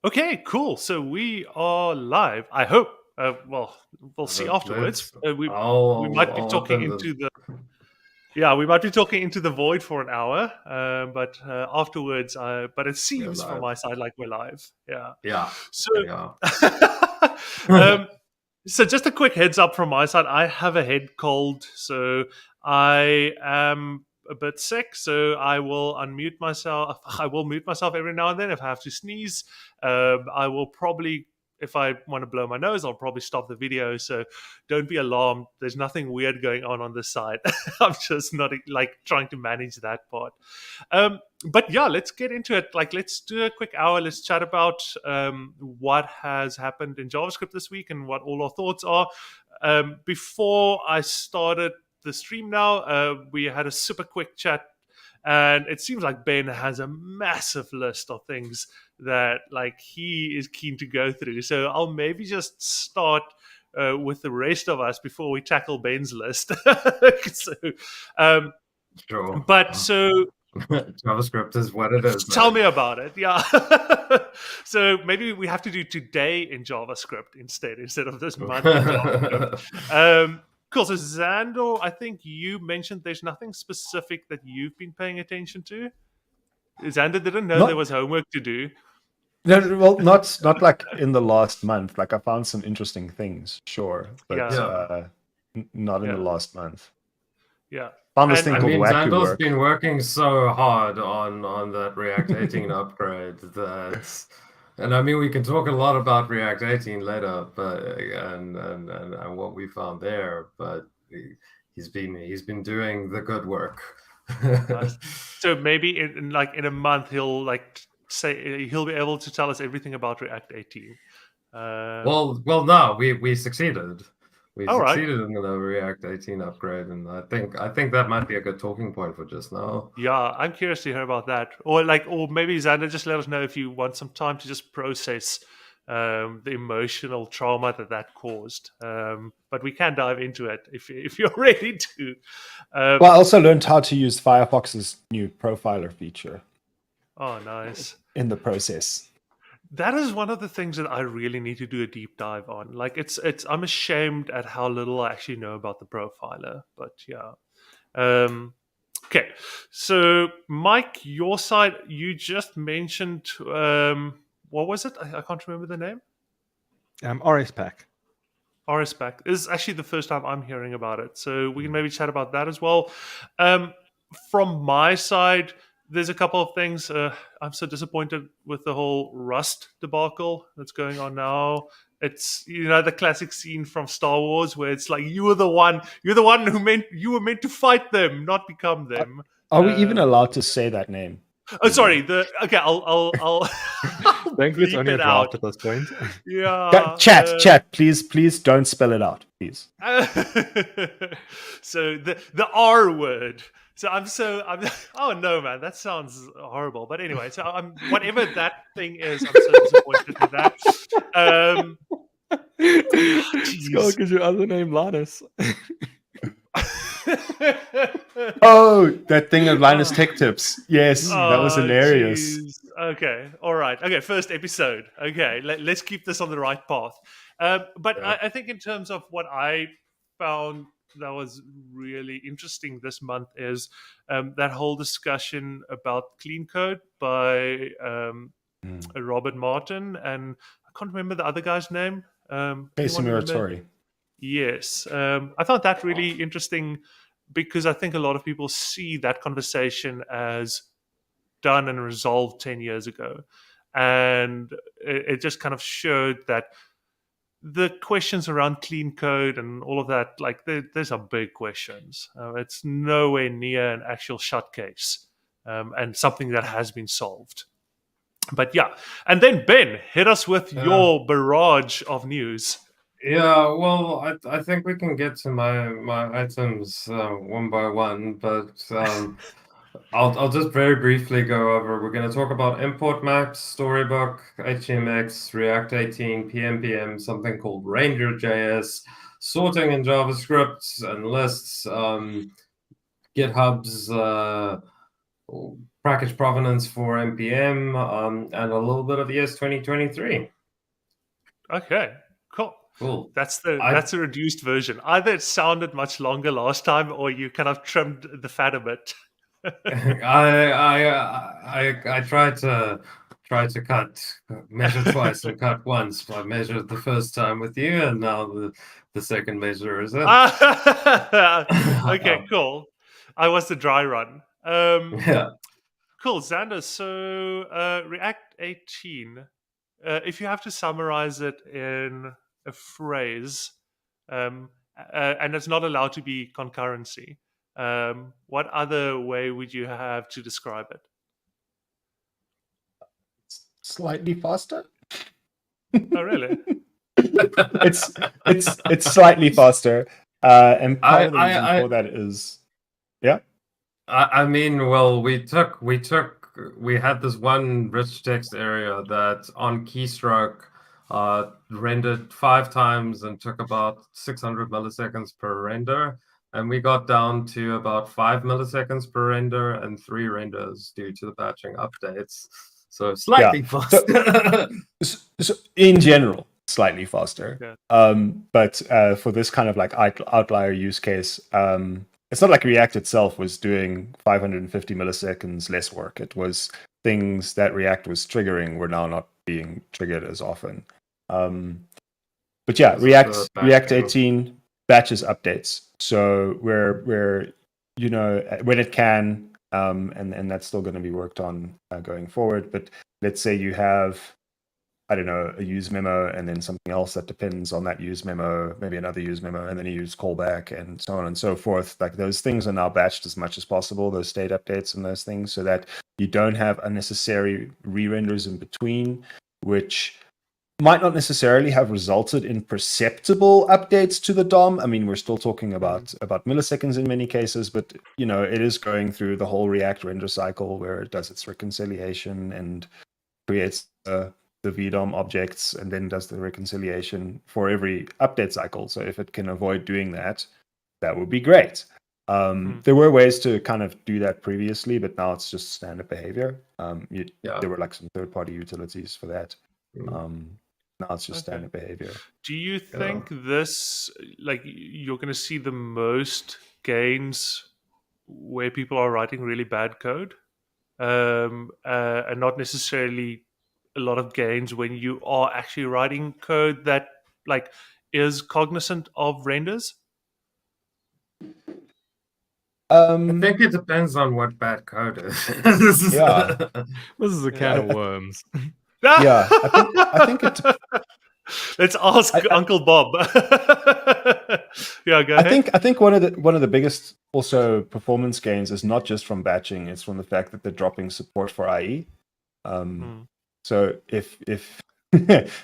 Okay, cool. So we are live. I hope. Well, we'll see afterwards. We might be talking into the we might be talking into the void for an hour. But afterwards, but it seems from my side like we're live. Yeah. Yeah. So, Yeah. so just a quick heads up from my side. I have a head cold, so I am a bit sick. So I will unmute myself. I will mute myself every now and then if I have to sneeze. I will probably, if I want to blow my nose, I'll probably stop the video. So don't be alarmed. There's nothing weird going on this side. I'm just not like trying to manage that part. But yeah, let's get into it. Like, let's do a quick hour. Let's chat about what has happened in JavaScript this week and what all our thoughts are. Before I started the stream now, we had a super quick chat, and it seems like Ben has a massive list of things that like he is keen to go through. So I'll maybe just start with the rest of us before we tackle Ben's list. Sure. But so JavaScript is what it is. Tell me about it. Yeah. So maybe we have to do today in JavaScript instead of this month. Cool. So Xandor, I think you mentioned there's nothing specific that you've been paying attention to. Xandor didn't know there was homework to do. No, well, not like in the last month. Like I found some interesting things, sure, but not in the last month. Yeah. Found this thing called Wacky Xandor's Work. been working so hard on that React 18 upgrade and I mean we can talk a lot about React 18 later, but and what we found there, but he's been doing the good work. So maybe in a month he'll he'll be able to tell us everything about React 18. Well, no, we succeeded. We succeeded in the React 18 upgrade, and I think that might be a good talking point for just now. Yeah, I'm curious to hear about that. Or maybe Xandor, just let us know if you want some time to just process the emotional trauma that caused. But we can dive into it if you're ready to. Well, I also learned how to use Firefox's new profiler feature. Oh, nice. In the process. That is one of the things that I really need to do a deep dive on. Like I'm ashamed at how little I actually know about the profiler, but yeah. Okay. So Mike, your side, you just mentioned, what was it? I can't remember the name. RSPack. RSPack is actually the first time I'm hearing about it. So we can maybe chat about that as well. From my side, there's a couple of things. I'm so disappointed with the whole Rust debacle that's going on now. It's the classic scene from Star Wars where it's like you're the one you were meant to fight them, not become them. Are we even allowed to say that name? Oh, sorry. I'll Thank you. It's only a draft at this point. Yeah. Chat. Please don't spell it out, please. So the R word. So I'm oh no, man, that sounds horrible. But anyway, so I'm whatever that thing is, I'm so disappointed with that. Schalk, is your other name Linus? Oh, that thing of Linus Tech Tips. Yes, that was hilarious. Geez. Okay, all right. Okay, first episode. Okay, let's keep this on the right path. But yeah. I think in terms of what I found that was really interesting this month is that whole discussion about clean code by Robert Martin, and I can't remember the other guy's name. Casey Muratori. Yes. I found that really interesting because I think a lot of people see that conversation as done and resolved 10 years ago. And it just kind of showed that the questions around clean code and all of that, like there's some big questions. It's nowhere near an actual shut case and something that has been solved. But yeah. And then Ben, hit us with your barrage of news. Yeah, well, I think we can get to my items one by one, but I'll just very briefly go over. We're going to talk about import maps, Storybook, HTMX, React 18, PNPM, something called Ranger.js, sorting in JavaScript and lists, GitHub's package provenance for npm, and a little bit of ES 2023. Okay, cool. Cool. That's the reduced version. Either it sounded much longer last time, or you kind of trimmed the fat a bit. I tried to measure twice and cut once. I measured the first time with you, and now the second measure is in. Okay, cool. I was the dry run. Yeah. Cool, Xander. So React 18. If you have to summarize it in a phrase, and it's not allowed to be concurrency, what other way would you have to describe it? Slightly faster. Oh, really? It's slightly faster, and part of the reason for that is, yeah. I mean, well, we had this one rich text area that on keystroke rendered 5 times and took about 600 milliseconds per render, and we got down to about 5 milliseconds per render and 3 renders due to the batching updates. So slightly faster. So in general, slightly faster. Yeah. But for this kind of like outlier use case, it's not like React itself was doing 550 milliseconds less work. It was things that React was triggering were now not being triggered as often. But yeah, React 18 batches updates. So we're you know, when it can, and that's still going to be worked on going forward. But let's say you have, I don't know, a use memo and then something else that depends on that use memo, maybe another use memo, and then you use callback and so on and so forth. Like those things are now batched as much as possible, those state updates and those things, so that you don't have unnecessary re-renders in between, which might not necessarily have resulted in perceptible updates to the DOM. I mean, we're still talking about milliseconds in many cases, but you know, it is going through the whole React render cycle where it does its reconciliation and creates the VDOM objects and then does the reconciliation for every update cycle. So if it can avoid doing that, that would be great. There were ways to kind of do that previously, but now it's just standard behavior. There were like some third-party utilities for that. Now it's just standard behavior. Do you think this, like, you're going to see the most gains where people are writing really bad code, and not necessarily a lot of gains when you are actually writing code that like is cognizant of renders? I think it depends on what bad code is. This is a can of worms. Yeah, I think it. Let's ask Uncle Bob. Yeah, go ahead. I think one of the biggest also performance gains is not just from batching; it's from the fact that they're dropping support for IE. So if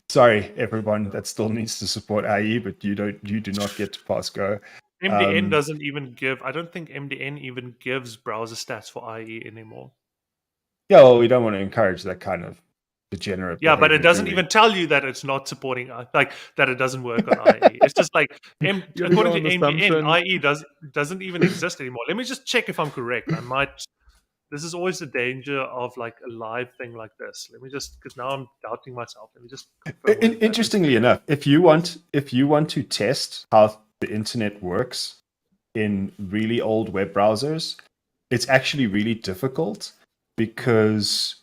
sorry everyone that still needs to support IE, but you do not get to pass Go. MDN doesn't even give. I don't think MDN even gives browser stats for IE anymore. Yeah, well, we don't want to encourage that kind of degenerate. Yeah, but it doesn't even tell you that it's not supporting, like that it doesn't work on IE. It's just like according to MDN, IE doesn't even exist anymore. Let me just check if I'm correct. I might. This is always the danger of like a live thing like this. Let me just, because now I'm doubting myself. Let me just. Interestingly enough, if you want to test how the internet works in really old web browsers, it's actually really difficult because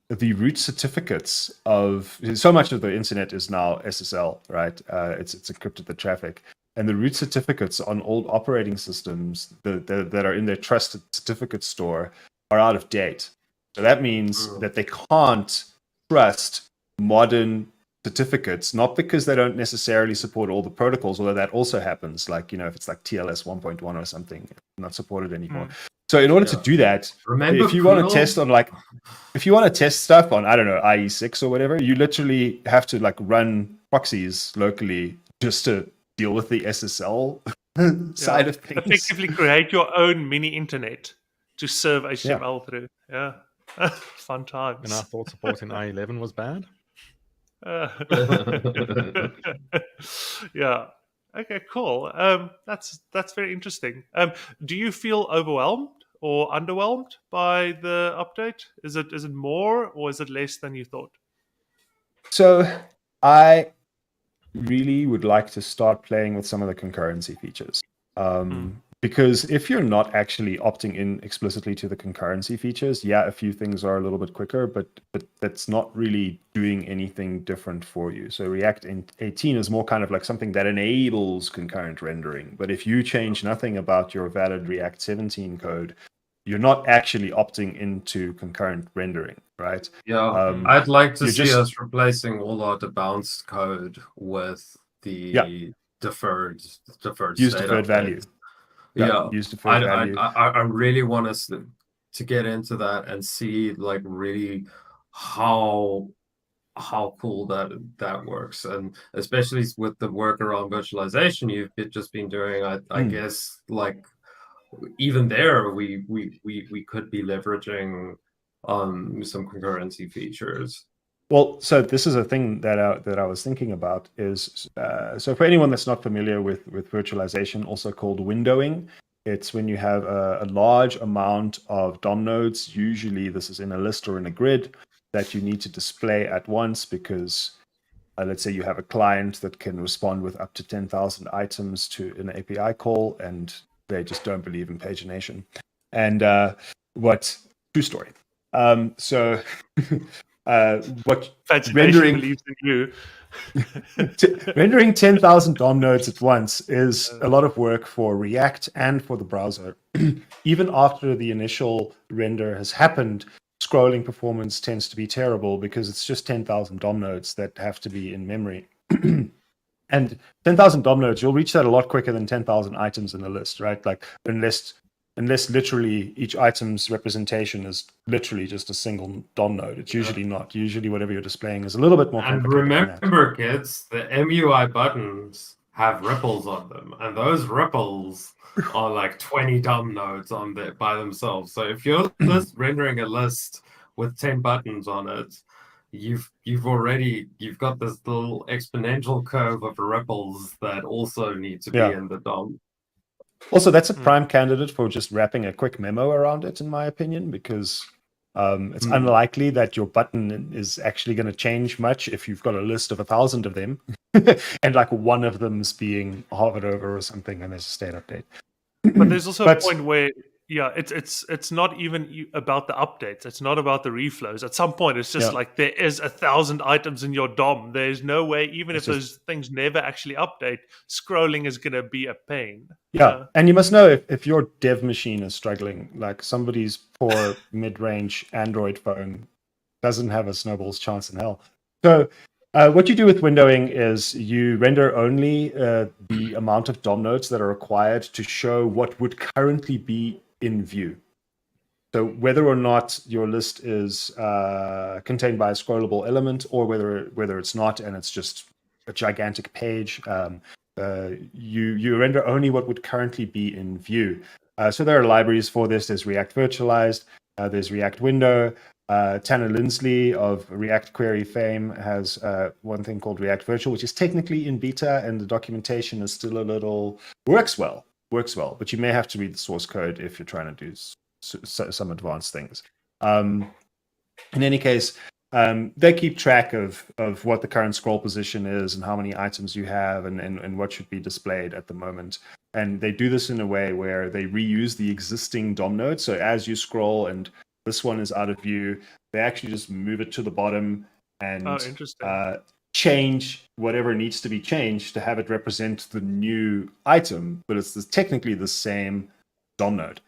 the root certificates of so much of the internet is now SSL, right? It's encrypted the traffic, and the root certificates on old operating systems that are in their trusted certificate store are out of date. So that means that they can't trust modern certificates, not because they don't necessarily support all the protocols, although that also happens. Like, you know, if it's like TLS 1.1 or something, not supported anymore. So in order to do that, if you want to test on if you want to test stuff on, I don't know, IE6 or whatever, you literally have to like run proxies locally just to deal with the SSL side of things. Effectively create your own mini internet to serve HTML through. Yeah. Fun times. And I thought supporting IE11 was bad. Yeah. Okay, cool. That's very interesting. Do you feel overwhelmed, or underwhelmed by the update? Is it more or is it less than you thought? So I really would like to start playing with some of the concurrency features. Because if you're not actually opting in explicitly to the concurrency features, yeah, a few things are a little bit quicker, but that's not really doing anything different for you. So React 18 is more kind of like something that enables concurrent rendering. But if you change nothing about your valid React 17 code, you're not actually opting into concurrent rendering, right? Yeah, I'd like to you're see just- us replacing all our debounced code with the deferred use state deferred updates. value. Yeah, use deferred value. I really want us to get into that and see like really how cool that works, and especially with the work around virtualization you've just been doing. I guess like even there we could be leveraging some concurrency features. Well, so this is a thing that I was thinking about is so for anyone that's not familiar with virtualization, also called windowing, it's when you have a large amount of DOM nodes. Usually, this is in a list or in a grid that you need to display at once because let's say you have a client that can respond with up to 10,000 items to an API call, and they just don't believe in pagination. And true story. So. What Pagination rendering believes in you. rendering 10,000 DOM nodes at once is a lot of work for React and for the browser. Even after the initial render has happened, scrolling performance tends to be terrible because it's just 10,000 DOM nodes that have to be in memory. And 10,000 DOM nodes, you'll reach that a lot quicker than 10,000 items in a list, right? Like unless literally each item's representation is literally just a single DOM node. It's usually not. Usually whatever you're displaying is a little bit more complicated. And remember, kids, the MUI buttons have ripples on them, and those ripples are like 20 DOM nodes on there by themselves. So if you're just rendering a list with 10 buttons on it, you've got this little exponential curve of ripples that also need to be in the DOM. Also, that's a prime candidate for just wrapping a quick memo around it, in my opinion, because it's unlikely that your button is actually going to change much if you've got a list of 1,000 of them and like one of them's being hovered over or something and there's a state update. But there's also a point where it's not even about the updates. It's not about the reflows. At some point, it's just like there is 1,000 items in your DOM. There's no way, even if those things never actually update, scrolling is going to be a pain. Yeah, and you must know if your dev machine is struggling, like somebody's poor mid-range Android phone doesn't have a snowball's chance in hell. So what you do with windowing is you render only the amount of DOM nodes that are required to show what would currently be in view. So whether or not your list is contained by a scrollable element, or whether it's not and it's just a gigantic page, you render only what would currently be in view. So there are libraries for this. There's React Virtualized, there's React Window. Tanner Lindsley of React Query fame has one thing called React Virtual, which is technically in beta, and the documentation is still a little works well, but you may have to read the source code if you're trying to do some advanced things. In any case, they keep track of what the current scroll position is and how many items you have and what should be displayed at the moment. And they do this in a way where they reuse the existing DOM node. So as you scroll and this one is out of view, they actually just move it to the bottom and change whatever needs to be changed to have it represent the new item, but it's technically the same DOM node.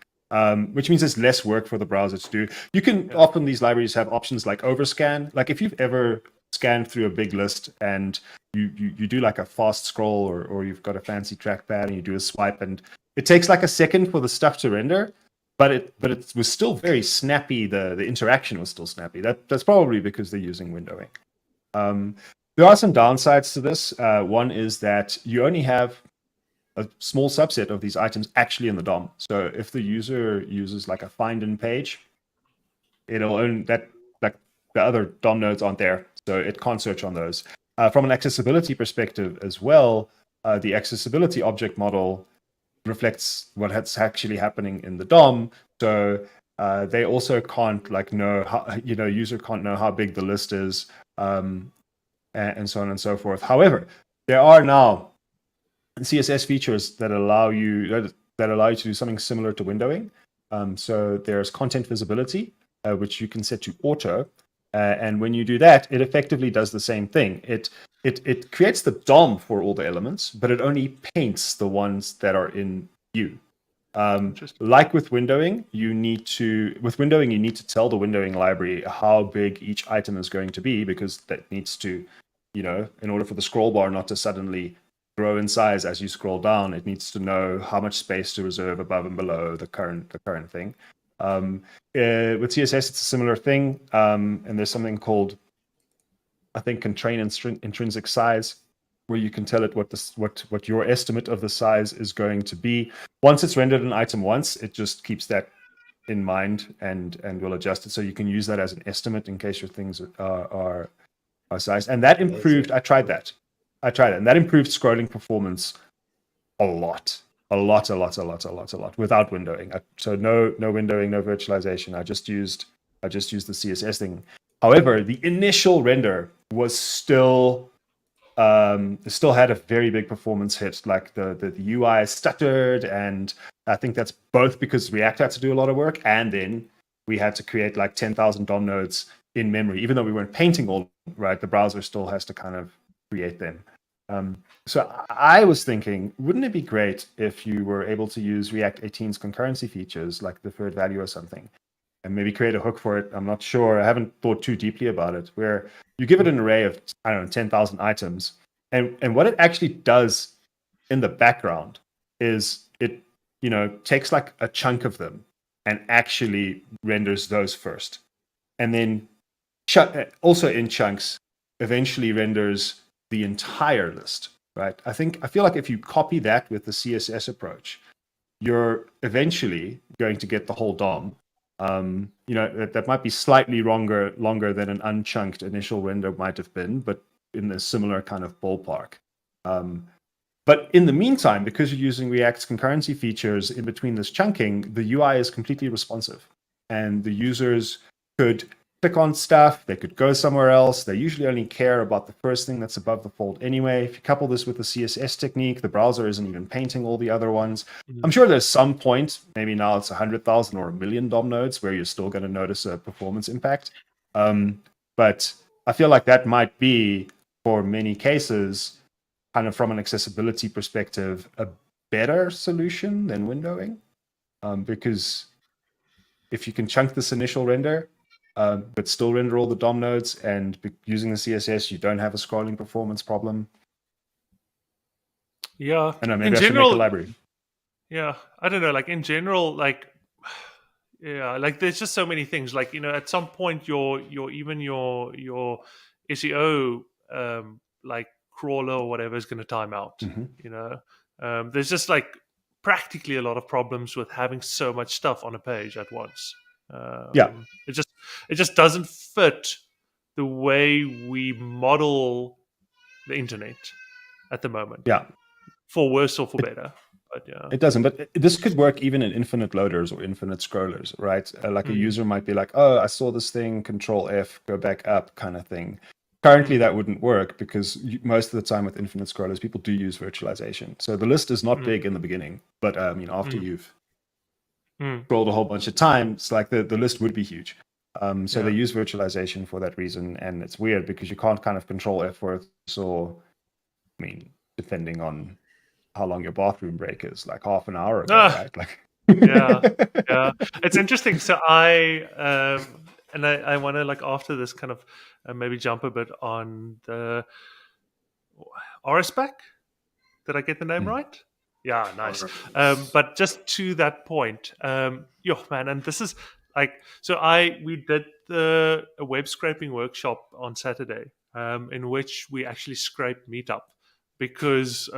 Which means it's less work for the browser to do. You can often, these libraries have options like overscan. Like if you've ever scanned through a big list and you do like a fast scroll or you've got a fancy trackpad and you do a swipe and it takes like a second for the stuff to render, but it was still very snappy. The interaction was still snappy. That's probably because they're using windowing. There are some downsides to this. One is that you only have a small subset of these items actually in the DOM. So if the user uses like a find in page, it'll own that, like the other DOM nodes aren't there, so it can't search on those. From an accessibility perspective as well, the accessibility object model reflects what's actually happening in the DOM. So they also can't like know how, user can't know how big the list is, and so on and so forth. However, there are now CSS features that allow you to do something similar to windowing. So there's content visibility, which you can set to auto, and when you do that, it effectively does the same thing. It creates the DOM for all the elements, but it only paints the ones that are in view. Like with windowing, you need to tell the windowing library how big each item is going to be, because that needs to, in order for the scroll bar not to suddenly grow in size as you scroll down, it needs to know how much space to reserve above and below the current thing. With CSS, it's a similar thing, and there's something called, I think, constrain intrinsic size, where you can tell it what your estimate of the size is going to be. Once it's rendered an item once, it just keeps that in mind and will adjust it. So you can use that as an estimate in case your things are sized. And that improved. I tried that, and that improved scrolling performance a lot without windowing. So no windowing, no virtualization. I just used the CSS thing. However, the initial render was still had a very big performance hit. Like the UI stuttered, and I think that's both because React had to do a lot of work, and then we had to create like 10,000 DOM nodes in memory. Even though we weren't painting all, right, the browser still has to kind of create them. So I was thinking, wouldn't it be great if you were able to use React 18's concurrency features, like deferred value or something, and maybe create a hook for it? I'm not sure. I haven't thought too deeply about it, where you give it an array of, 10,000 items. And what it actually does in the background is it, takes like a chunk of them and actually renders those first. And then also in chunks, eventually renders the entire list, right? I feel like if you copy that with the CSS approach, you're eventually going to get the whole DOM. That might be slightly longer than an unchunked initial render might have been, but in a similar kind of ballpark. But in the meantime, because you're using React's concurrency features in between this chunking, the UI is completely responsive, and the users could click on stuff, they could go somewhere else. They usually only care about the first thing that's above the fold anyway. If you couple this with the CSS technique, the browser isn't even painting all the other ones. I'm sure there's some point, maybe now it's 100,000 or 1 million DOM nodes, where you're still going to notice a performance impact. But I feel like that might be, for many cases, kind of from an accessibility perspective, a better solution than windowing. Because if you can chunk this initial render, but still render all the DOM nodes, and using the CSS, you don't have a scrolling performance problem. Yeah. I know, maybe I should make a library. Yeah, I don't know. Like in general, like there's just so many things. Like, at some point, your SEO like crawler or whatever is going to time out. Mm-hmm. There's just like practically a lot of problems with having so much stuff on a page at once. It just doesn't fit the way we model the internet at the moment. Yeah, for worse or for better. But yeah, it doesn't. But this could work even in infinite loaders or infinite scrollers, right? Like a user might be like, "Oh, I saw this thing. Control F, go back up," kind of thing. Currently, that wouldn't work because most of the time with infinite scrollers, people do use virtualization. So the list is not big in the beginning, but after you've scrolled a whole bunch of times, like the list would be huge. So they use virtualization for that reason, and it's weird because you can't kind of control F words, or, depending on how long your bathroom break is, like half an hour ago, right? Like, yeah, it's interesting. So I want to, like, after this, kind of maybe jump a bit on the RSpec. Did I get the name right? Yeah, nice. But just to that point, man, and this is like, so we did a web scraping workshop on Saturday, in which we actually scraped Meetup, because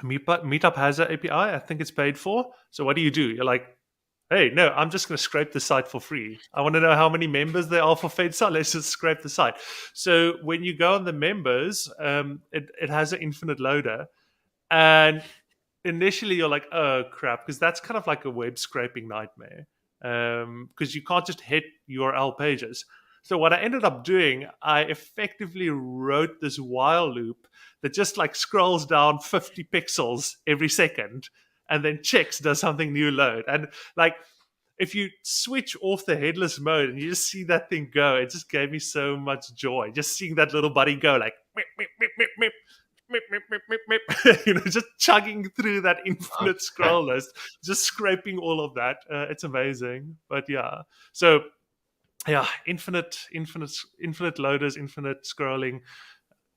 Meetup has an API. I think it's paid for. So what do? You're like, hey, no, I'm just going to scrape the site for free. I want to know how many members there are for FedSite. Let's just scrape the site. So when you go on the members, it has an infinite loader. And initially you're like, oh crap, because that's kind of like a web scraping nightmare. Because you can't just hit URL pages. So what I ended up doing, I effectively wrote this while loop that just like scrolls down 50 pixels every second and then checks, does something new load. And like, if you switch off the headless mode and you just see that thing go, it just gave me so much joy. Just seeing that little buddy go like, meep, meep, meep, meep, meep. Meep, meep, meep, meep, meep. You know, just chugging through that infinite scroll list, just scraping all of that. It's amazing. But yeah, so yeah, infinite loaders, infinite scrolling.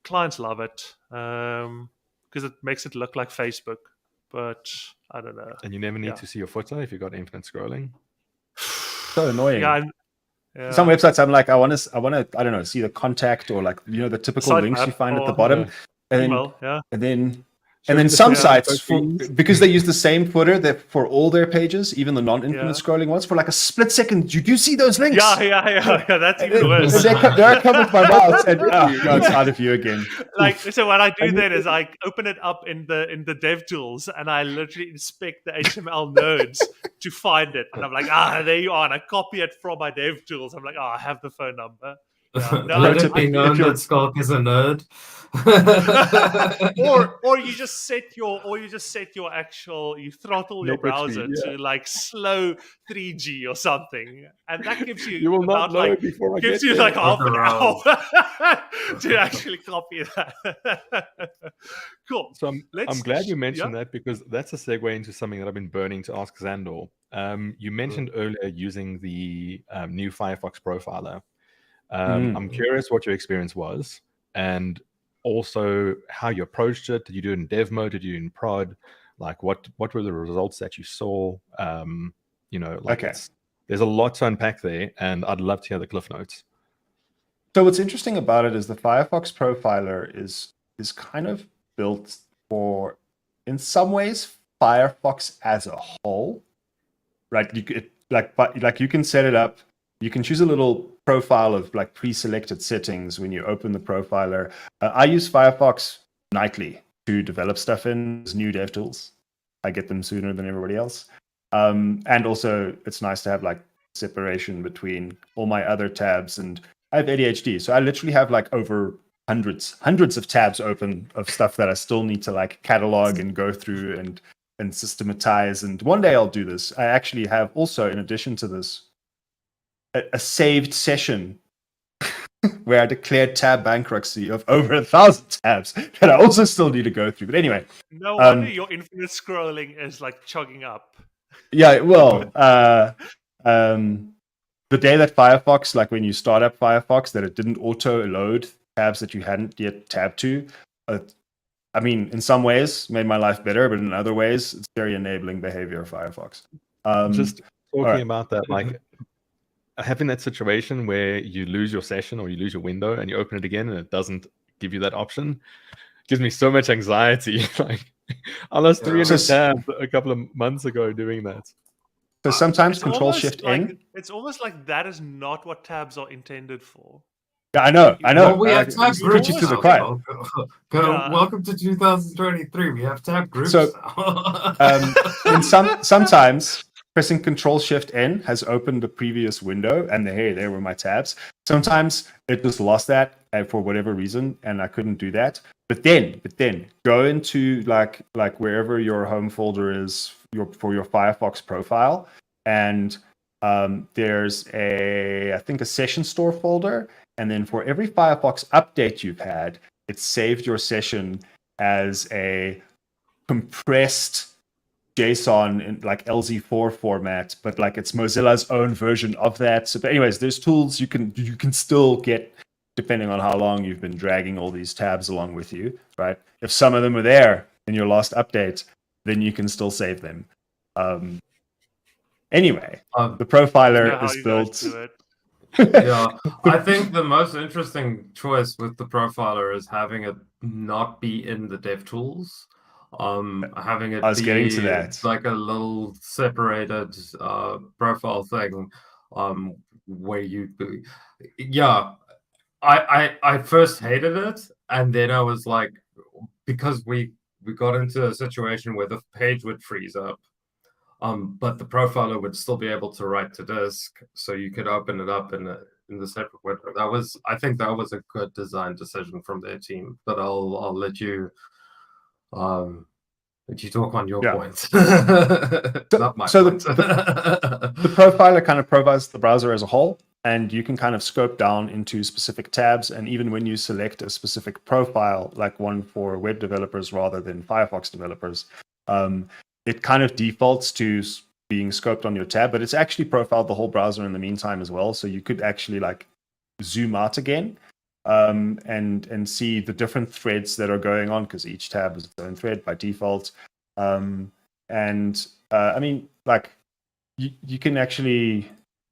Clients love it because it makes it look like Facebook. But I don't know. And you never need to see your footer if you've got infinite scrolling. So annoying. Yeah, Some websites I'm like, I want to, I don't know, see the contact or like, you know, the typical links you find at the bottom. Email, and then some sites, because they use the same footer that for all their pages, even the non-infinite scrolling ones, for like a split second, you do see those links. Yeah, that's even worse. They're coming with my mouse, and it's out of you again. Like, so what I do then is I open it up in the dev tools, and I literally inspect the HTML nodes to find it, and I'm like, there you are, and I copy it from my dev tools. I'm like, I have the phone number. Yeah. No, Let it be known that Schalk is a nerd. or you just set your actual, you throttle your browser to like slow 3G or something, and that gives you will not load like, before I gives get you there. like half an hour to actually copy that. Cool. So I'm glad you mentioned that, because that's a segue into something that I've been burning to ask Xandor. You mentioned earlier using the new Firefox profiler. I'm curious what your experience was, and also how you approached it. Did you do it in dev mode? Did you do it in prod? Like, what were the results that you saw? There's a lot to unpack there, and I'd love to hear the cliff notes. So what's interesting about it is the Firefox profiler is kind of built for, in some ways, Firefox as a whole, right? You can set it up. You can choose a little profile of like pre-selected settings when you open the profiler. I use Firefox nightly to develop stuff in new dev tools. I get them sooner than everybody else. And also it's nice to have like separation between all my other tabs, and I have ADHD. So I literally have like over hundreds of tabs open of stuff that I still need to like catalog and go through and systematize. And one day I'll do this. I actually have also, in addition to this, a saved session where I declared tab bankruptcy of over 1,000 tabs that I also still need to go through. But anyway, no wonder your infinite scrolling is like chugging up. Yeah, well, the day that Firefox, like when you start up Firefox, that it didn't auto load tabs that you hadn't yet tabbed to. I mean, in some ways, made my life better, but in other ways, it's very enabling behavior of Firefox. Just talking about that, like having that situation where you lose your session or you lose your window and you open it again and it doesn't give you that option gives me so much anxiety. Like, I lost 300 tabs a couple of months ago doing that. So sometimes Control-Shift-N. It's almost like that is not what tabs are intended for. Yeah, I know. Well, we have tab groups to the choir. Welcome to 2023. We have tab groups. So, sometimes pressing Control-Shift-N has opened the previous window, and there were my tabs. Sometimes it just lost that for whatever reason, and I couldn't do that. But then go into like wherever your home folder is for your Firefox profile, and there's I think a session store folder, and then for every Firefox update you've had, it's saved your session as a compressed JSON in like LZ4 format, but like it's Mozilla's own version of that. So, but anyways, there's tools you can still get, depending on how long you've been dragging all these tabs along with you, right? If some of them are there in your last update, then you can still save them. Anyway, the profiler is built. Yeah, I think the most interesting choice with the profiler is having it not be in the DevTools. Having it be getting to that. Like a little separated profile thing, where you, I first hated it, and then I was like, because we we got into a situation where the page would freeze up, but the profiler would still be able to write to disk, so you could open it up in the separate window. I think that was a good design decision from their team. But I'll let you talk on your point. Not my so point. The profiler kind of provides the browser as a whole, and you can kind of scope down into specific tabs. And even when you select a specific profile, like one for web developers rather than Firefox developers, it kind of defaults to being scoped on your tab, but it's actually profiled the whole browser in the meantime as well. So you could actually like zoom out again and see the different threads that are going on, because each tab is its own thread by default. I mean, like you can actually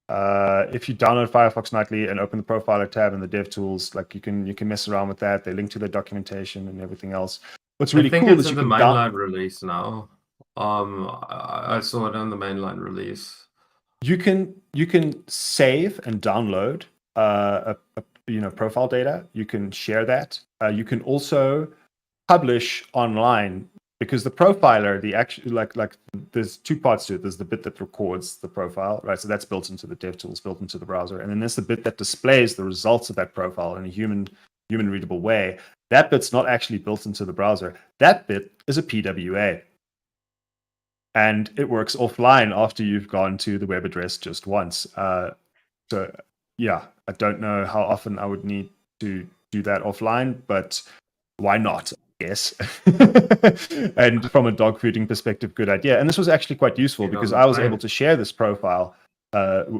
if you download Firefox Nightly and open the profiler tab in the dev tools, like you can mess around with that. They link to the documentation and everything else. What's really cool is it's you in the can mainline release now. I saw it in the mainline release. You can save and download profile data. You can share that. You can also publish online, because the profiler, the actual like there's two parts to it. There's the bit that records the profile, right? So that's built into the dev tools, built into the browser, and then there's the bit that displays the results of that profile in a human readable way. That bit's not actually built into the browser. That bit is a PWA. And it works offline after you've gone to the web address just once. So yeah, I don't know how often I would need to do that offline, but why not? Yes. And from a dog fooding perspective, good idea. And this was actually quite useful because I was able to share this profile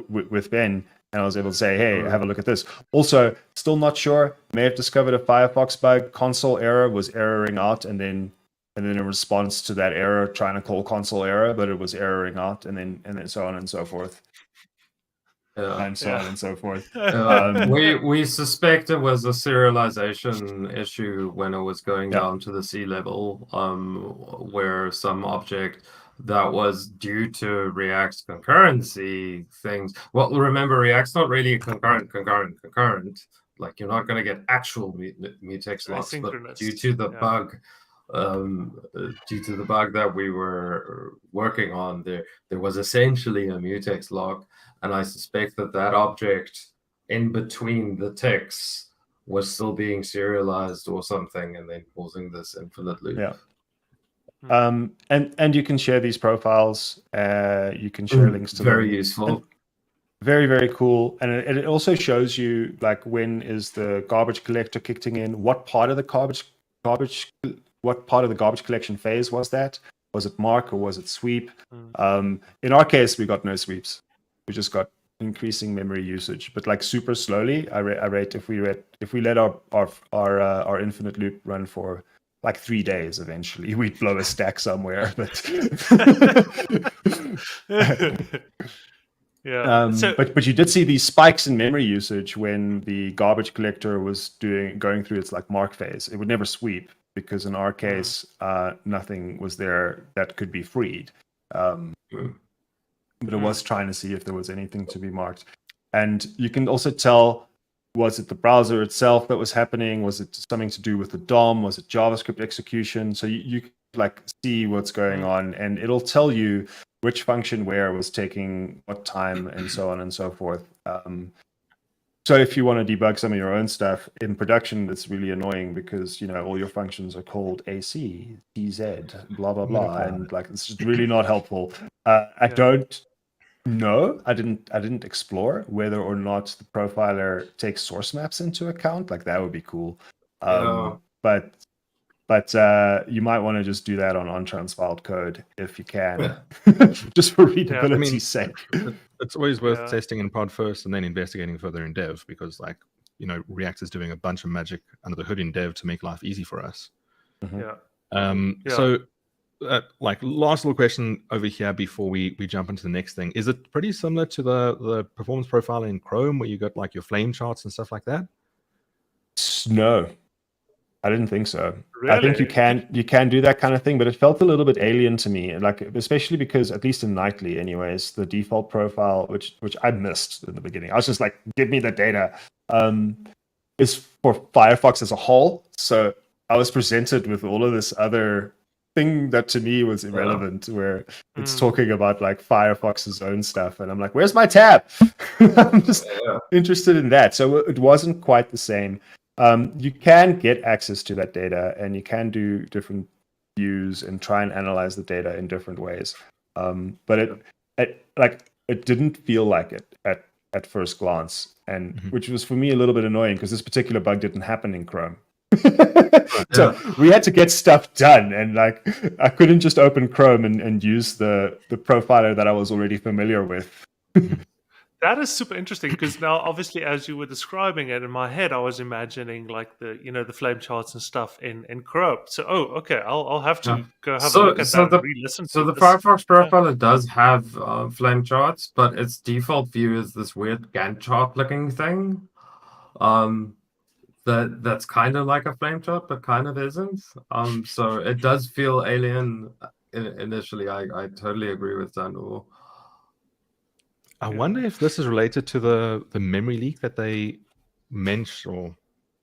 with Ben, and I was able to say, hey, have a look at this. Also, still not sure, may have discovered a Firefox bug. Console error was erroring out, and then in response to that error, trying to call console error, but it was erroring out, and then so on and so forth. And so on and so forth. We suspect it was a serialization issue when it was going down to the C level, where some object that was due to React's concurrency things. Well, remember, React's not really concurrent. Like, you're not going to get actual mutex loss, but due to the bug. Due to the bug that we were working on, there was essentially a mutex lock, and I suspect that object in between the ticks was still being serialized or something, and then causing this infinite loop. Yeah. And you can share these profiles. You can share links to them. Very useful. Very, very cool. And it also shows you, like, when is the garbage collector kicking in, what part of the garbage collection phase was that? Was it mark or was it sweep? In our case, we got no sweeps. We just got increasing memory usage, but like super slowly. I rate if we let our infinite loop run for like 3 days, eventually we'd blow a stack somewhere. But but you did see these spikes in memory usage when the garbage collector was going through its like mark phase. It would never sweep, because in our case, nothing was there that could be freed. But it was trying to see if there was anything to be marked. And you can also tell, was it the browser itself that was happening? Was it something to do with the DOM? Was it JavaScript execution? So you can like see what's going on, and it'll tell you which function where was taking what time, and so on and so forth. So if you want to debug some of your own stuff in production, it's really annoying because, you know, all your functions are called AC, TZ, blah, blah, blah. And like, it's just really not helpful. I don't know. I didn't explore whether or not the profiler takes source maps into account. Like, that would be cool. But you might want to just do that on untransfiled code if you can, just for readability's sake. It's always worth testing in prod first and then investigating further in dev, because, like, you know, React is doing a bunch of magic under the hood in dev to make life easy for us. So, like, last little question over here before we jump into the next thing. Is it pretty similar to the performance profile in Chrome, where you got like your flame charts and stuff like that? No. I didn't think so. Really? I think you can do that kind of thing, but it felt a little bit alien to me. Like, especially because, at least in Nightly anyways, the default profile, which I missed in the beginning, I was just like, give me the data, is for Firefox as a whole. So I was presented with all of this other thing that to me was irrelevant, where it's talking about like Firefox's own stuff, and I'm like, where's my tab? I'm just interested in that. So it wasn't quite the same. You can get access to that data, and you can do different views and try and analyze the data in different ways. But it didn't feel like it at first glance, and which was for me a little bit annoying because this particular bug didn't happen in Chrome. So we had to get stuff done, and like I couldn't just open Chrome and use the profiler that I was already familiar with. That is super interesting because now, obviously, as you were describing it in my head, I was imagining like the flame charts and stuff in Chrome. So, okay, I'll have to go have a look at that and re-listen. So the Firefox profiler does have flame charts, but its default view is this weird Gantt chart looking thing. That's kind of like a flame chart, but kind of isn't. So it does feel alien initially. I totally agree with Xandor. I wonder if this is related to the memory leak that they mentioned or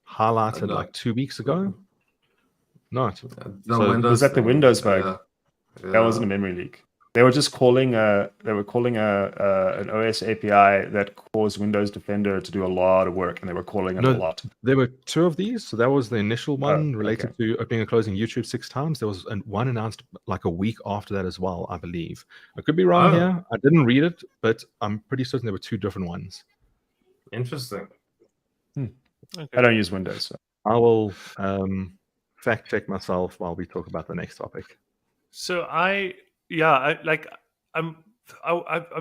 highlighted like 2 weeks ago. Not. Was that the Windows bug? That wasn't a memory leak. They were just calling an OS API that caused Windows Defender to do a lot of work, and they were calling it a lot. There were 2 of these. So that was the initial one related to opening and closing YouTube 6 times. There was one announced like a week after that as well, I believe. I could be wrong here. I didn't read it, but I'm pretty certain there were 2 different ones. Interesting. Okay. I don't use Windows, so I will fact check myself while we talk about the next topic. So I'm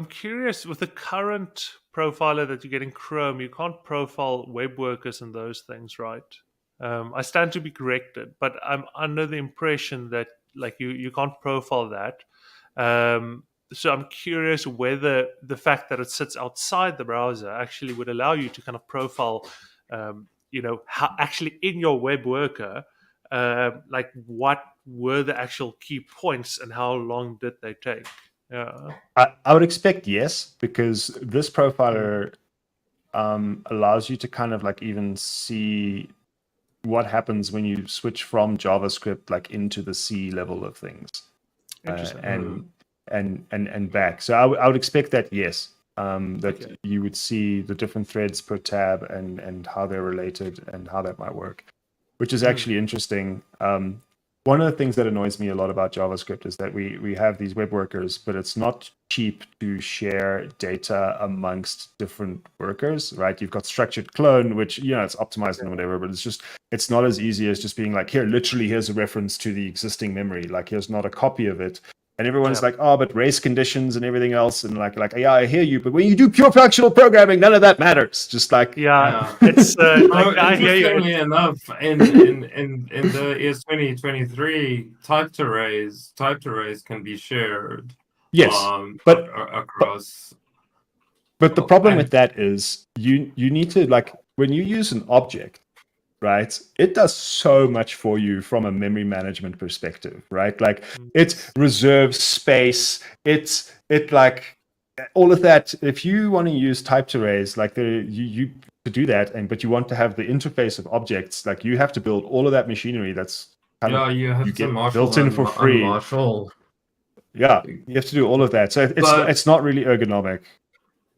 curious with the current profiler that you get in Chrome. You can't profile web workers and those things, right? I stand to be corrected, but I'm under the impression that like you can't profile that. So I'm curious whether the fact that it sits outside the browser actually would allow you to kind of profile, how actually in your web worker, like what were the actual key points and how long did they take? I would expect yes, because this profiler allows you to kind of like even see what happens when you switch from JavaScript like into the C level of things, and back. So I would expect that yes, you would see the different threads per tab and how they're related and how that might work, which is actually interesting. One of the things that annoys me a lot about JavaScript is that we have these web workers, but it's not cheap to share data amongst different workers, right? You've got structured clone, which, it's optimized and whatever, but it's not as easy as just being like, here's a reference to the existing memory. Like, here's not a copy of it. And everyone's like, but race conditions and everything else. And like, yeah, I hear you. But when you do pure functional programming, none of that matters. Just like, it's I hear you. Interestingly enough, in the ES 2023 typed arrays can be shared. Yes, but across. But the problem with that is you need to, like, when you use an object, right, it does so much for you from a memory management perspective, right? Like, it reserves space, it like all of that. If you want to use typed arrays, like you to do that, but you want to have the interface of objects, like you have to build all of that machinery that's you get built in for free. Yeah, you have to do all of that. So it's not really ergonomic.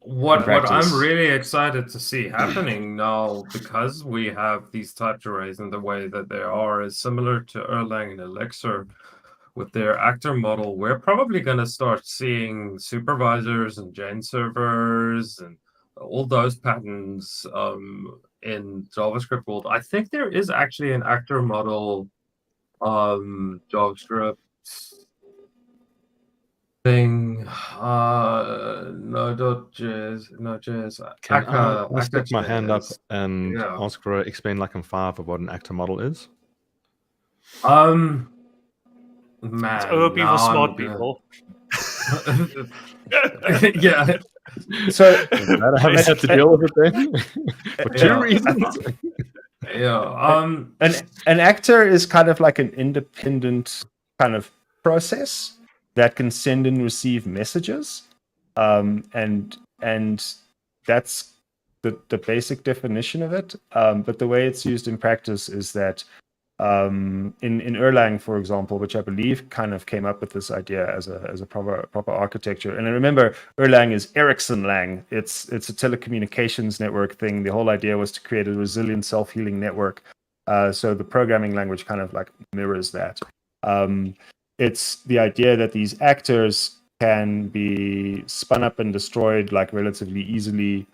What I'm really excited to see happening now, because we have these typed arrays and the way that they are is similar to Erlang and Elixir with their actor model. We're probably going to start seeing supervisors and Jane servers and all those patterns in JavaScript world. I think there is actually an actor model JavaScript thing. Node.js. Can I stick my hand up and ask for explain like in 5 of what an actor model is? Man, it's OOP for smart people. Yeah. So I have to deal with it then for 2 reasons. An actor is kind of like an independent kind of process that can send and receive messages, and that's the basic definition of it. But the way it's used in practice is that in Erlang, for example, which I believe kind of came up with this idea as a proper architecture. And I remember Erlang is Ericsson Lang. It's a telecommunications network thing. The whole idea was to create a resilient, self-healing network. So the programming language kind of like mirrors that. It's the idea that these actors can be spun up and destroyed like relatively easily.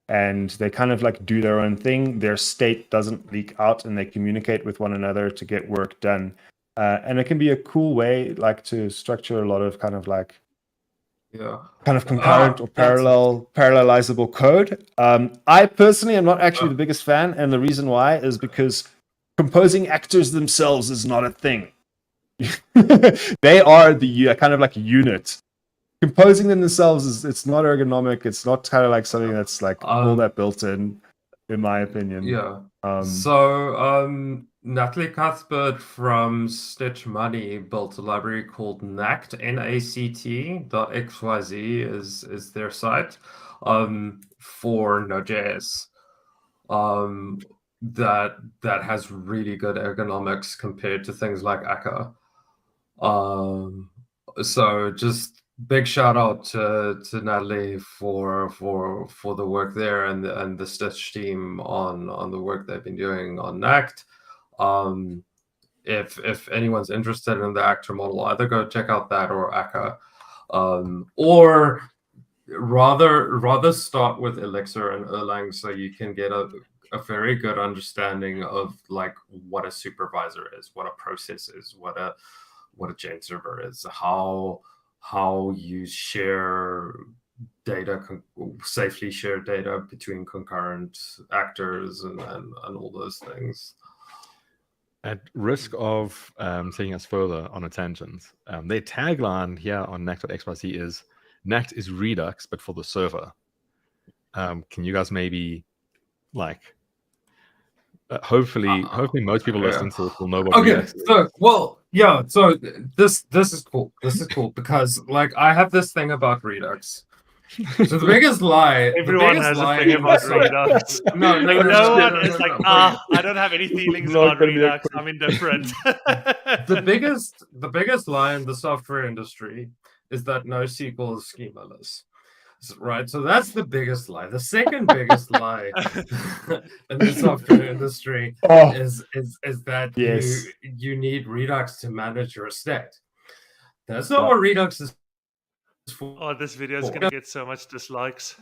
And they kind of like do their own thing. Their state doesn't leak out, and they communicate with one another to get work done. And it can be a cool way, like, to structure a lot of kind of like, kind of concurrent or parallelizable code. I personally am not actually the biggest fan, and the reason why is because composing actors themselves is not a thing. They are the kind of like unit. Composing them themselves it's not ergonomic. It's not kind of like something that's like all that built in my opinion. Natalie Cuthbert from Stitch Money built a library called NACT, NACT.xyz is their site for Node.js. That has really good ergonomics compared to things like Akka. So just big shout out to Natalie for the work there and the Stitch team on the work they've been doing on NACT. If anyone's interested in the actor model, either go check out that or Akka, or rather start with Elixir and Erlang so you can get a very good understanding of like what a supervisor is, what a process is, what a chain server is, how you share data, safely share data between concurrent actors and all those things. At risk of taking us further on a tangent, their tagline here on NACT.xyz is NACT is Redux, but for the server. Can you guys maybe like hopefully most people listening to it will know what Redux is. So this is cool. This is cool because like I have this thing about Redux. So the biggest lie. Everyone has a thing about Redux. No one is like, I don't have any feelings about Redux. I'm indifferent. The biggest lie in the software industry is that NoSQL is schemaless. Right, so that's the biggest lie. The second biggest lie in the software industry is that you need Redux to manage your state. That's not what Redux is for. Oh, this video is going to get so much dislikes.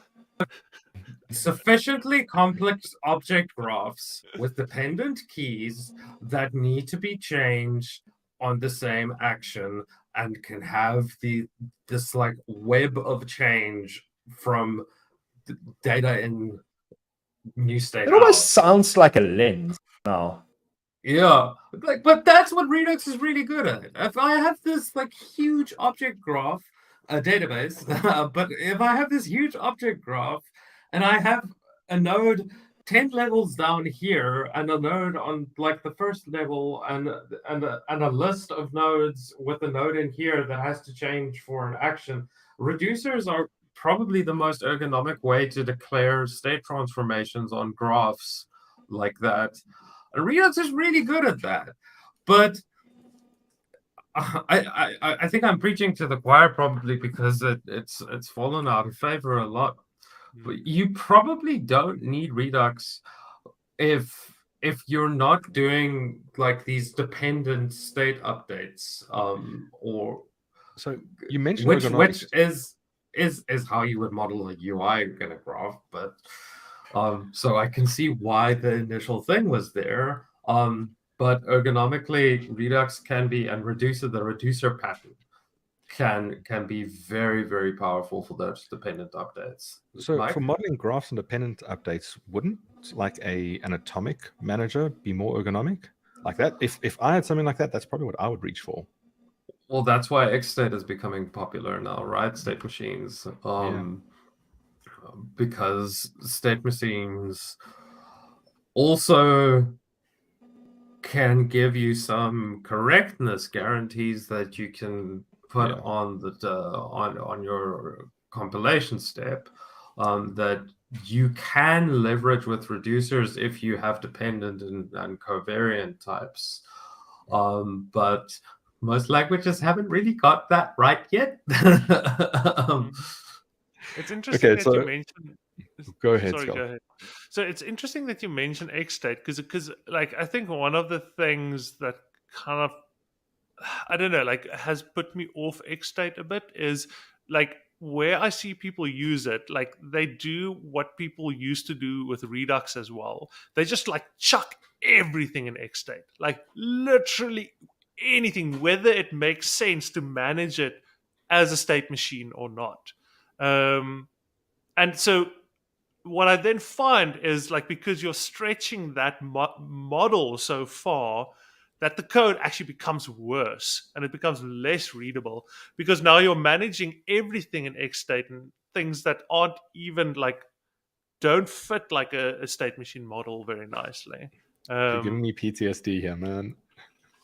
Sufficiently complex object graphs with dependent keys that need to be changed on the same action and can have this like web of change from data in new state. It almost sounds like a lens now. Yeah, like, but that's what Redux is really good at. If I have this like huge object graph, a database, but if I have this huge object graph and I have a node 10 levels down here and a node on like the first level and a list of nodes with a node in here that has to change for an action, reducers are probably the most ergonomic way to declare state transformations on graphs like that. And Redux is really good at that. But I think I'm preaching to the choir probably because it's fallen out of favor a lot. But you probably don't need Redux if you're not doing like these dependent state updates or so you mentioned which is how you would model a UI in a graph, but so I can see why the initial thing was there. But ergonomically, Redux can be, and the reducer pattern can be very, very powerful for those dependent updates. So Mike? for modeling graphs and dependent updates, wouldn't like an atomic manager be more ergonomic? Like that? If I had something like that, that's probably what I would reach for. Well, that's why Xstate is becoming popular now, right? State machines. Because state machines also can give you some correctness guarantees that you can put on the on your compilation step. that you can leverage with reducers if you have dependent and covariant types. But most languages haven't really got that right yet. It's interesting that you so mentioned. go ahead, Sorry, Schalk. go ahead. So it's interesting that you mentioned X state because like I think one of the things that kind of I don't know like has put me off X state a bit is like where I see people use it, like they do what people used to do with Redux as well. They just like chuck everything in X state, like literally anything, whether it makes sense to manage it as a state machine or not. And so what I then find is like because you're stretching that model so far that the code actually becomes worse and it becomes less readable because now you're managing everything in X state and things that aren't even like don't fit like a state machine model very nicely. You're giving me PTSD here, man.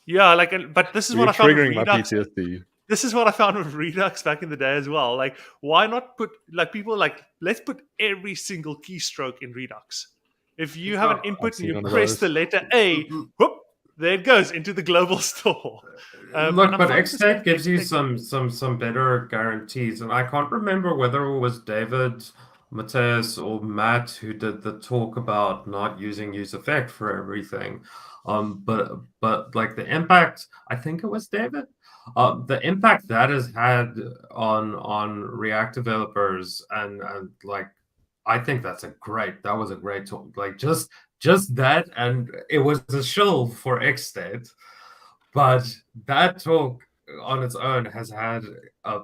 Yeah, like, but this is You're what I found with triggering my Redux. PTSD. This is what I found with Redux back in the day as well. Like, why not put like people like let's put every single keystroke in Redux. If you have an input and you press the letter A, whoop, there it goes into the global store. Look, but Xstate gives you some better guarantees, and I can't remember whether it was David, Mateus, or Matt who did the talk about not using useEffect for everything. But like the impact, I think it was David. The impact that has had on React developers and like I think that was a great talk. Like just that, and it was a shill for Xstate, but that talk on its own has had a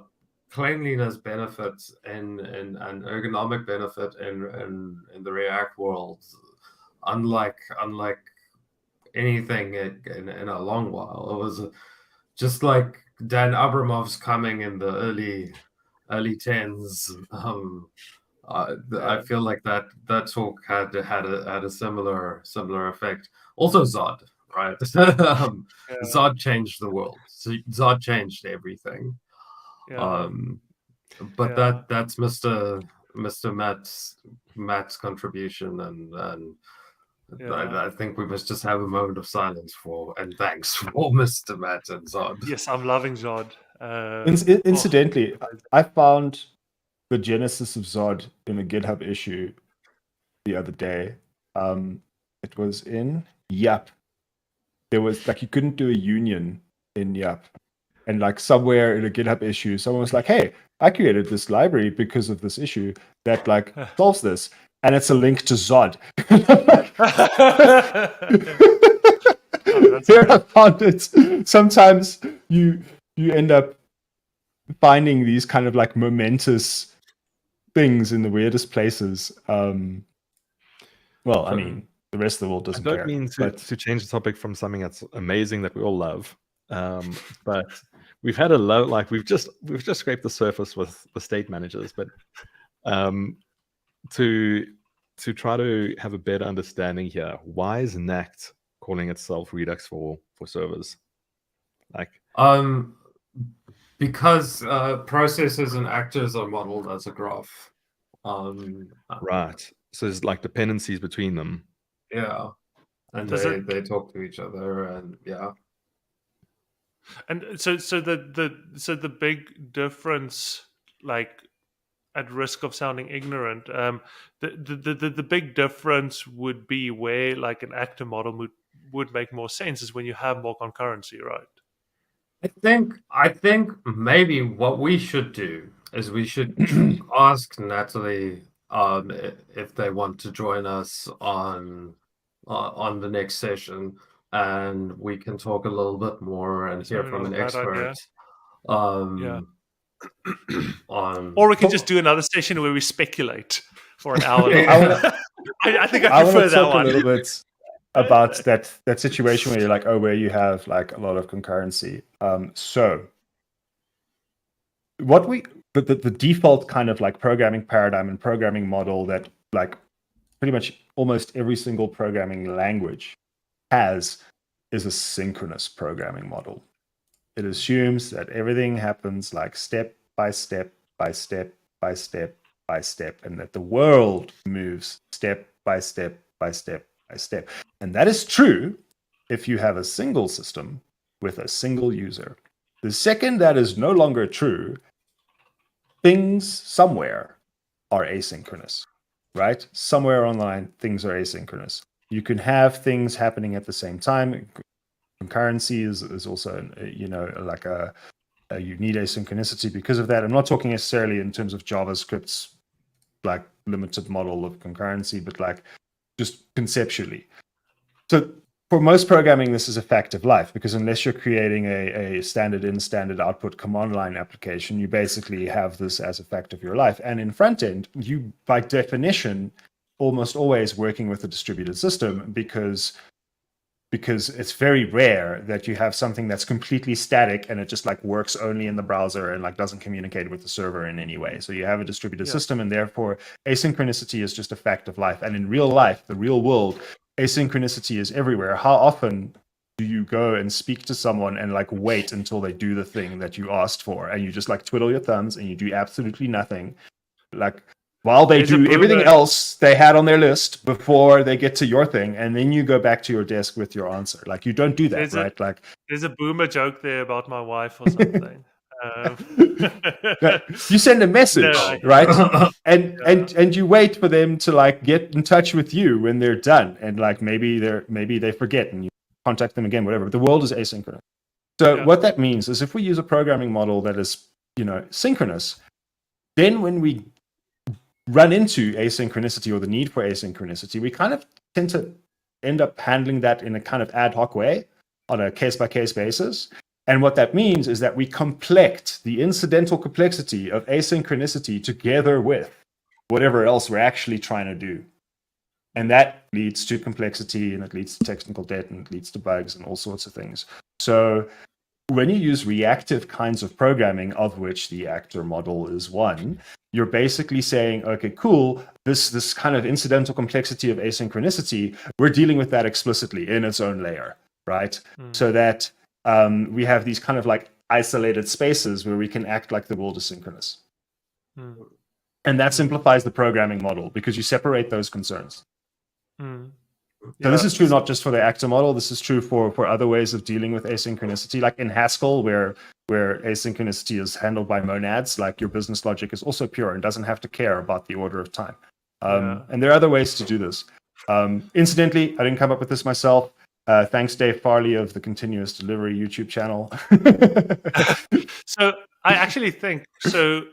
cleanliness benefit and an ergonomic benefit in the React world, unlike anything in a long while. It was just like Dan Abramov's coming in the early tens. I feel like that talk had a similar effect. Also Zod, right? Zod changed the world. Zod changed everything. But that's Mr. Matt's contribution, and I think we must just have a moment of silence and thanks for Mr. Matt and Zod. Yes, I'm loving Zod. Incidentally, I found the genesis of Zod in a GitHub issue the other day. It was in Yap. There was like you couldn't do a union in Yap, and like somewhere in a GitHub issue, someone was like, "Hey, I created this library because of this issue that like solves this," and it's a link to Zod. Here I found it. Sometimes you end up finding these kind of like momentous things in the weirdest places. Well, I mean, the rest of the world doesn't care. I don't mean to change the topic from something that's amazing that we all love, but we've had we've just scraped the surface with the state managers, but to try to have a better understanding here, why is Nact calling itself Redux for servers? Like, because processes and actors are modeled as a graph. Right. So there's like dependencies between them. Yeah, and they talk to each other, and yeah. And so the big difference, like at risk of sounding ignorant, the big difference would be where like an actor model would make more sense is when you have more concurrency, right? I think maybe what we should do is we should ask Natalie if they want to join us on the next session, and we can talk a little bit more and hear from an expert. Or we can just do another session where we speculate for an hour. I think I prefer that one. A little bit about that situation where you're like, where you have like a lot of concurrency. So what the default kind of like programming paradigm and programming model that like pretty much almost every single programming language has is a synchronous programming model. It assumes that everything happens like step by step by step by step by step, and that the world moves step by step by step by step. And that is true if you have a single system with a single user. The second that is no longer true, things somewhere are asynchronous, right? Somewhere online, things are asynchronous. You can have things happening at the same time. Concurrency is also, like you need asynchronicity because of that. I'm not talking necessarily in terms of JavaScript's like limited model of concurrency, but like just conceptually. So for most programming, this is a fact of life, because unless you're creating a standard in, standard output command line application, you basically have this as a fact of your life. And in front end, you by definition almost always working with a distributed system, because it's very rare that you have something that's completely static and it just like works only in the browser and like doesn't communicate with the server in any way. So you have a distributed system, and therefore asynchronicity is just a fact of life. And in real life, the real world, asynchronicity is everywhere. How often do you go and speak to someone and like wait until they do the thing that you asked for, and you just like twiddle your thumbs and you do absolutely nothing, like while they do everything else they had on their list before they get to your thing, and then you go back to your desk with your answer? Like, you don't do that, right? Like, there's a boomer joke there about my wife or something. You send a message, right? And you wait for them to like get in touch with you when they're done, and like maybe they forget and you contact them again, whatever. The world is asynchronous. So what that means is, if we use a programming model that is, synchronous, then when we run into asynchronicity or the need for asynchronicity, we kind of tend to end up handling that in a kind of ad hoc way on a case-by-case basis. And what that means is that we complect the incidental complexity of asynchronicity together with whatever else we're actually trying to do. And that leads to complexity, and it leads to technical debt, and it leads to bugs and all sorts of things. So when you use reactive kinds of programming, of which the actor model is one, you're basically saying, okay, cool, this kind of incidental complexity of asynchronicity, we're dealing with that explicitly in its own layer, right? So that we have these kind of like isolated spaces where we can act like the world is synchronous. And that simplifies the programming model, because you separate those concerns. So this is true not just for the actor model, this is true for other ways of dealing with asynchronicity, like in Haskell, where asynchronicity is handled by monads. Like, your business logic is also pure and doesn't have to care about the order of time. And there are other ways to do this. Incidentally, I didn't come up with this myself. Thanks, Dave Farley of the Continuous Delivery YouTube channel. So I actually think so.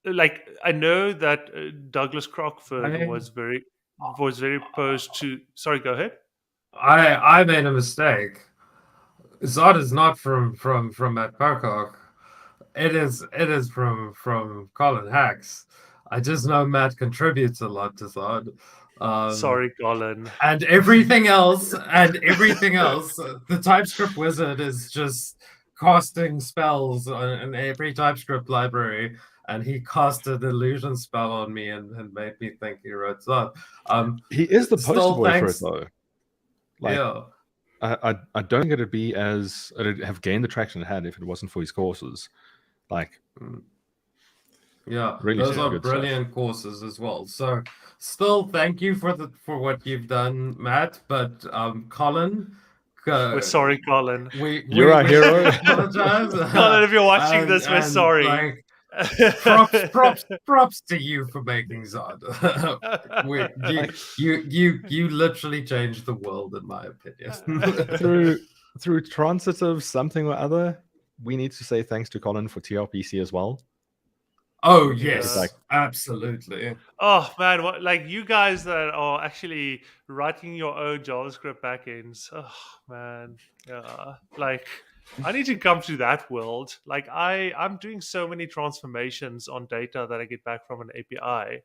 Like, I know that Douglas Crockford was very opposed to. Sorry, go ahead. I made a mistake. Zod is not from Matt Pocock. It is from Colin Hacks. I just know Matt contributes a lot to Zod. Sorry, Colin. And everything else, the TypeScript wizard is just casting spells on every TypeScript library, and he cast an illusion spell on me and made me think he wrote Zod. He is the poster boy for it, though. Like, yeah. I don't think it'd have gained the traction it had if it wasn't for his courses. Like, yeah, really, those are good brilliant stuff. courses as well. So, still, thank you for what you've done, Matt. But Colin, we're sorry, Colin. You're our hero. Apologize. Colin, if you're watching this, we're sorry. Like, props to you for making Zod. You literally changed the world, in my opinion. through transitive something or other, we need to say thanks to Colin for TRPC as well. Oh yes, absolutely. Oh man, like you guys that are actually writing your own JavaScript backends. Oh man, yeah. Like, I need to come to that world. Like, I'm doing so many transformations on data that I get back from an API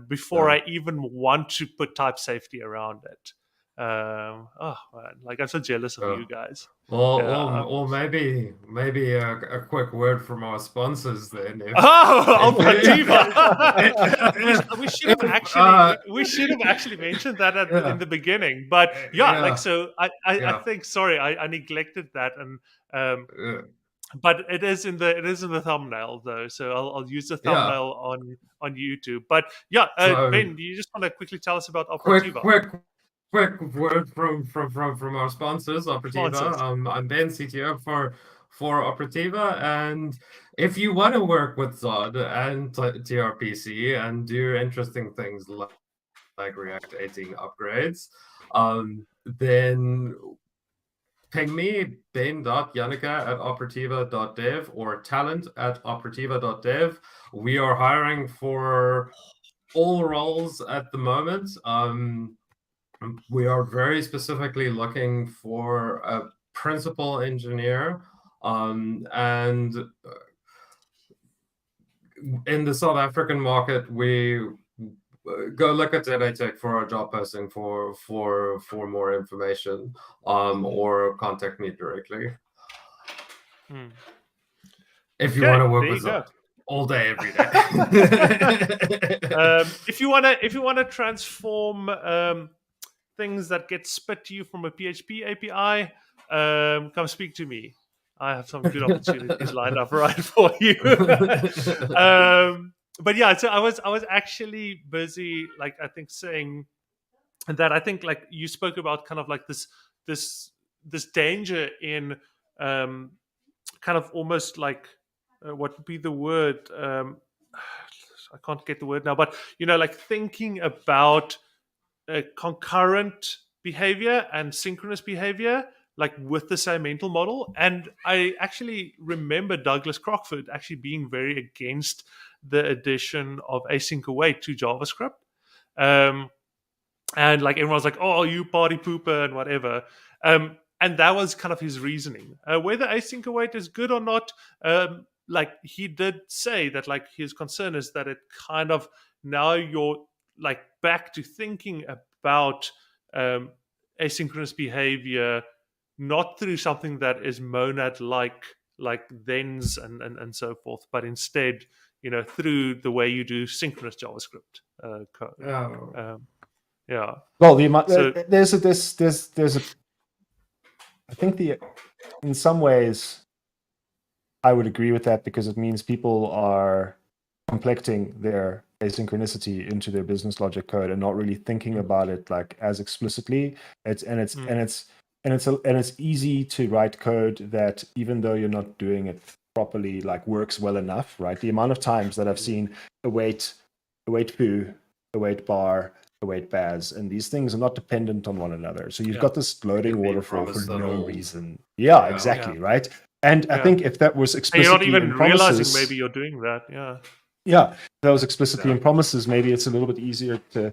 before I even want to put type safety around it. Oh man, like, I'm so jealous of you guys. Or maybe a quick word from our sponsors then. We should have actually mentioned that in the beginning. But like, so I think, sorry, I neglected that, and but it is in the thumbnail though, so I'll use the thumbnail on YouTube. But yeah, So- Ben, do you just want to quickly tell us about Quick Operativa? word from our sponsors, Operativa. Sponsors. I'm Ben, CTO for Operativa, and if you want to work with Zod and TRPC and do interesting things like React 18 upgrades, then ping me, ben.janecke@operativa.dev or talent@operativa.dev. We are hiring for all roles at the moment. We are very specifically looking for a principal engineer, and in the South African market, we go look at ZATech for our job posting for more information, or contact me directly if you want to work with us all day, every day. If you wanna transform things that get spit to you from a PHP API, come speak to me. I have some good opportunities lined up right for you. But yeah, so I was actually busy, like I think saying that I think like you spoke about kind of like this danger in kind of almost like what would be the word? I can't get the word now, but like thinking about concurrent behavior and synchronous behavior, like with the same mental model. And I actually remember Douglas Crockford actually being very against the addition of async await to JavaScript. And like everyone was like, "Oh, you party pooper," and whatever. And that was kind of his reasoning. Whether async await is good or not, like he did say that like his concern is that it kind of now you're like back to thinking about asynchronous behavior not through something that is monad like thens and so forth, but instead through the way you do synchronous JavaScript code. Yeah. Well, there's a I think in some ways I would agree with that, because it means people are complecting their asynchronicity into their business logic code and not really thinking about it like as explicitly. It's easy to write code that, even though you're not doing it properly, like works well enough, right? The amount of times that I've seen await foo, await bar, await baz, and these things are not dependent on one another. So you've got this loading waterfall for no reason. Yeah, exactly, right? And I think if that was explicitly and you're not even in promises, realizing maybe you're doing that. Yeah, if that was explicitly in promises, maybe it's a little bit easier to,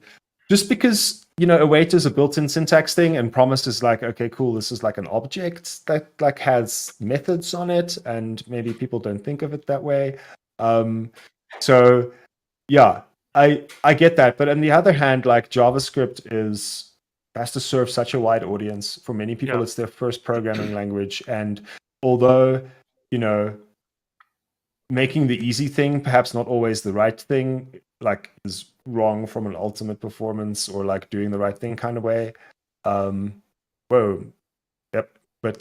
just because await is a built-in syntax thing, and promise is like, okay, cool, this is like an object that like has methods on it, and maybe people don't think of it that way. So yeah, I get that, but on the other hand, like JavaScript has to serve such a wide audience. For many people, it's their first programming language, and although making the easy thing perhaps not always the right thing, like is wrong from an ultimate performance or like doing the right thing kind of way. But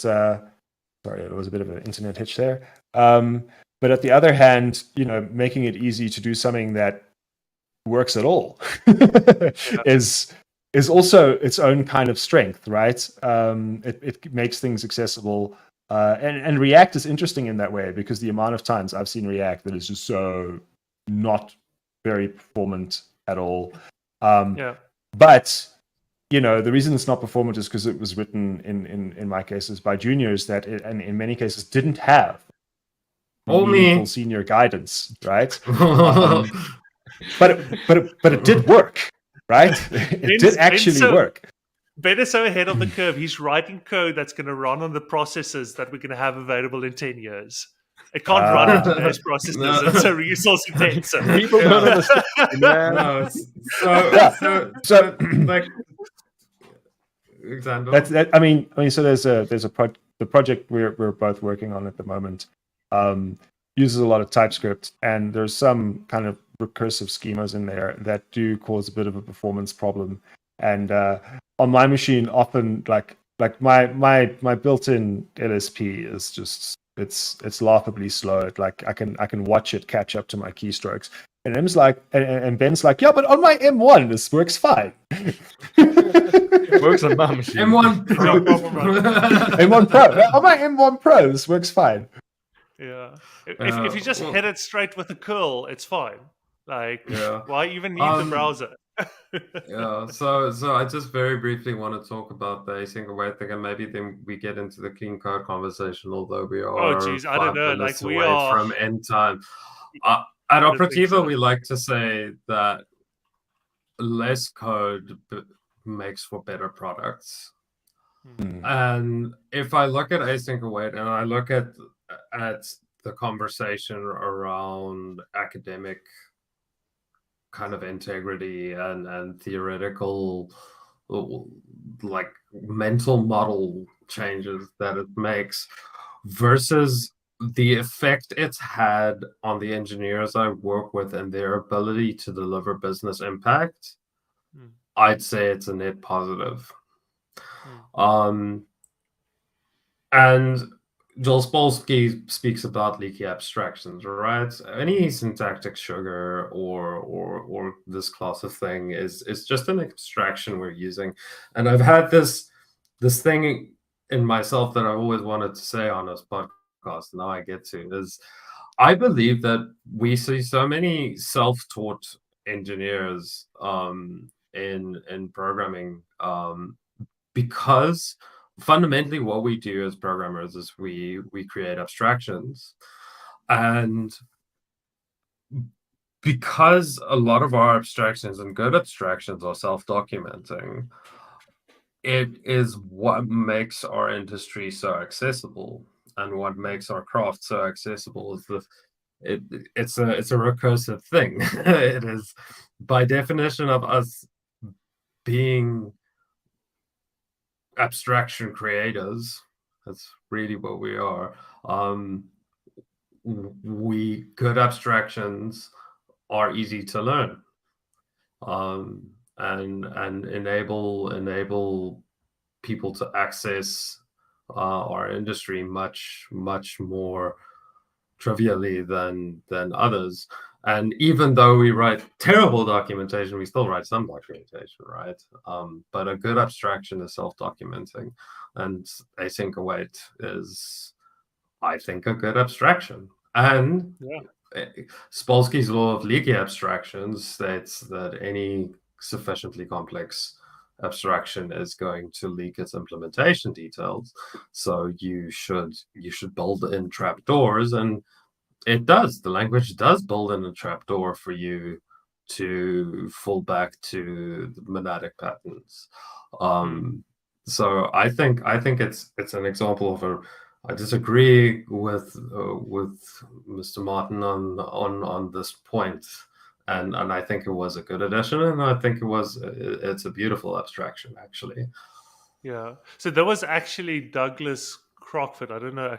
sorry, there was a bit of an internet hitch there. But at the other hand, making it easy to do something that works at all is also its own kind of strength, right? It makes things accessible. And React is interesting in that way, because the amount of times I've seen React that is just so not very performant at all. But the reason it's not performant is because it was written in my cases by juniors that and in many cases didn't have meaningful senior guidance, right? But it did work, right? It did actually work. Ben is so ahead of the curve. He's writing code that's going to run on the processes that we're going to have available in 10 years. It can't run on today's processes. It's a resource intensive. People don't understand. So like, example. I mean, so there's the project we're both working on at the moment uses a lot of TypeScript, and there's some kind of recursive schemas in there that do cause a bit of a performance problem. And on my machine, often like my built-in LSP is just it's laughably slow. Like I can watch it catch up to my keystrokes. And M's like, and Ben's like, yeah, but on my M1 this works fine. Works on my machine. M1 Pro. M1 Pro. On my M1 Pro this works fine. Yeah. If you just hit it straight with a curl, it's fine. Like, why even need the browser? Yeah, so I just very briefly want to talk about the async await thing, and maybe then we get into the clean code conversation, although we are I don't know. Like, we away are from end time. At Operativa, we like to say that less code makes for better products. And if I look at async await and I look at the conversation around academic kind of integrity and theoretical, like, mental model changes that it makes versus the effect it's had on the engineers I work with and their ability to deliver business impact, I'd say it's a net positive. And Joel Spolsky speaks about leaky abstractions, right? Any syntactic sugar or this class of thing is just an abstraction we're using. And I've had this thing in myself that I've always wanted to say on this podcast, now I get to, is I believe that we see so many self-taught engineers in programming because fundamentally what we do as programmers is we create abstractions, and because a lot of our abstractions and good abstractions are self-documenting, it is what makes our industry so accessible, and what makes our craft so accessible is it's a recursive thing. It is, by definition of us being abstraction creators, that's really what we are. Good abstractions are easy to learn, and enable people to access our industry much more trivially than others. And even though we write terrible documentation, we still write some documentation, right? But a good abstraction is self-documenting, and async await is, I think, a good abstraction. And Spolsky's law of leaky abstractions states that any sufficiently complex abstraction is going to leak its implementation details. So you should build in trapdoors, and it does. The language does build in a trapdoor for you to fall back to the monadic patterns. So I think it's an example of I disagree with Mr. Martin on this point, and I think it was a good addition, and I think it's a beautiful abstraction, actually. Yeah. So there was actually Douglas Crockford. I don't know.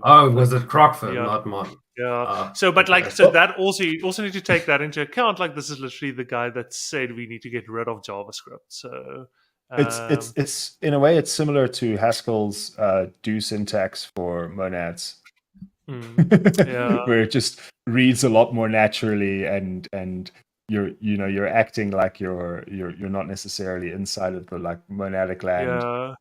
Oh, was it Crockford, not Martin? Yeah. So that also, you also need to take that into account. Like, this is literally the guy that said we need to get rid of JavaScript. So it's in a way it's similar to Haskell's do syntax for monads. Where it just reads a lot more naturally, and you're acting like you're not necessarily inside of the like monadic land,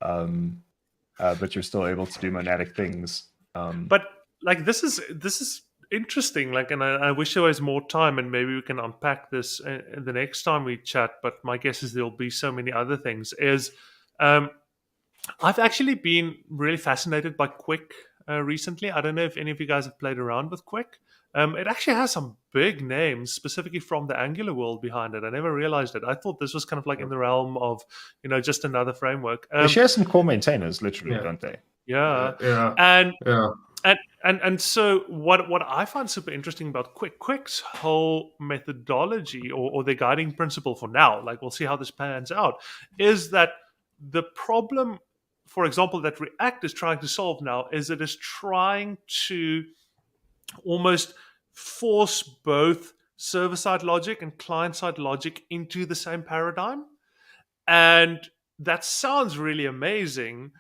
but you're still able to do monadic things. But like, this is interesting. Like, and I wish there was more time, and maybe we can unpack this the next time we chat. But my guess is there'll be so many other things. I've actually been really fascinated by Quick recently. I don't know if any of you guys have played around with Quick. It actually has some big names, specifically from the Angular world, behind it. I never realized it. I thought this was kind of like in the realm of, just another framework. They share some core maintainers, literally, don't they? Yeah. And so what I find super interesting about Quick's whole methodology, or their guiding principle for now, like, we'll see how this pans out, is that the problem, for example, that React is trying to solve now is it is trying to almost force both server-side logic and client-side logic into the same paradigm. And that sounds really amazing,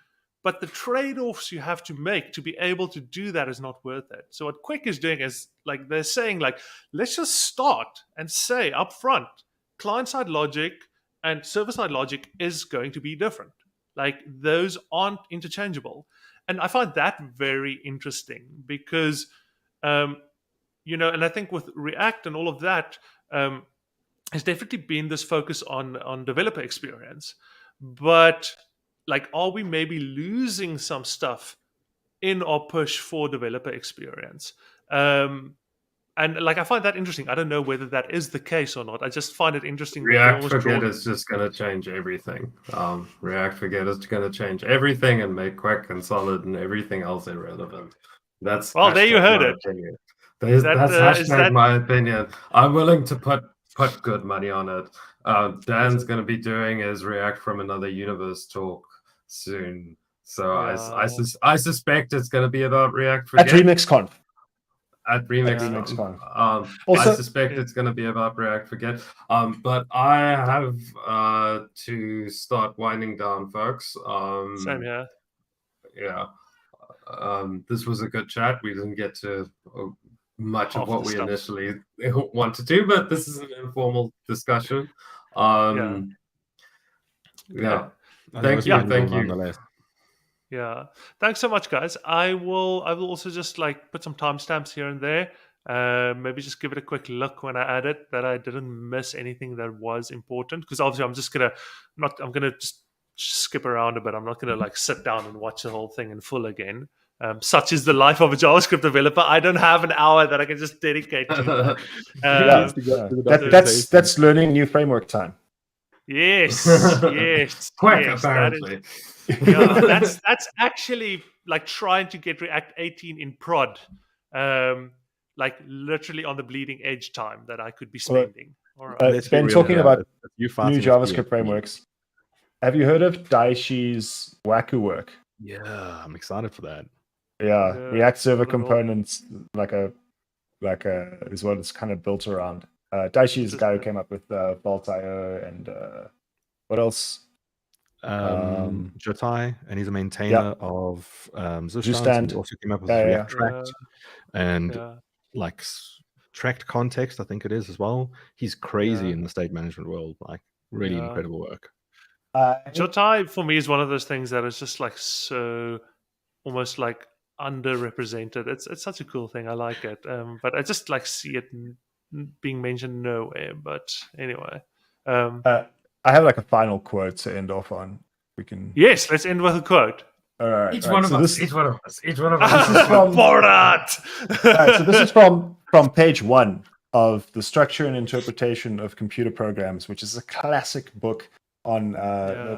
but the trade-offs you have to make to be able to do that is not worth it. So what Quick is doing is, like, they're saying, like, let's just start and say up front, client-side logic and server-side logic is going to be different. Like, those aren't interchangeable. And I find that very interesting because, you know, and I think with React and all of that, has definitely been this focus on developer experience. But, like, are we maybe losing some stuff in our push for developer experience? And, like, I find that interesting. I don't know whether that is the case or not. I just find it interesting that they React almost Forget draw. is just going to change everything. React Forget is going to change everything and make Quick and Solid and everything else irrelevant. That's Well, there you hashtag heard my it. opinion. That, That's is hashtag that my opinion. I'm willing to put good money on it. Dan's going to be doing his React from Another Universe talk soon. So Yeah. I suspect it's going to be about React At Forget. RemixCon. At RemixCon. RemixCon. Also- I suspect it's going to be about React Forget. But I have to start winding down, folks. Same here. Yeah. This was a good chat. We didn't get to much Half of what the we stuff. initially wanted to, but this is an informal discussion. Yeah. Thank you. Thank you. Nonetheless. Yeah. Thanks so much, guys. I will also just, like, put some timestamps here and there. Maybe just give it a quick look when I add it, that I didn't miss anything that was important. Because obviously I'm gonna just skip around a bit. I'm not gonna, like, sit down and watch the whole thing in full again. Such is the life of a JavaScript developer. I don't have an hour that I can just dedicate to that. That's learning new framework time. Yes. Quick, yes, apparently. that's actually, like, trying to get React 18 in prod, like, literally on the bleeding edge time that I could be spending. All right. Ben, talking about new new JavaScript frameworks, have you heard of Daishi's Waku work? Yeah, I'm excited for that. Yeah, React Server not at all. components, like a is what it's kind of built around. Daishi is the guy who came up with Vault.io and what else? Jotai, and he's a maintainer of Zustand. He also came up with React Tracked and like Tracked Context, I think it is as well. He's crazy in the state management world, like really incredible work. Jotai for me is one of those things that is just, like, so almost, like, underrepresented. It's such a cool thing. I like it, but I just, like, see it being mentioned nowhere. But anyway, I have, like, a final quote to end off on. We can. Yes, let's end with a quote. All right. Each one of us. This is from Borat. so this is from page 1 of The Structure and Interpretation of Computer Programs, which is a classic book on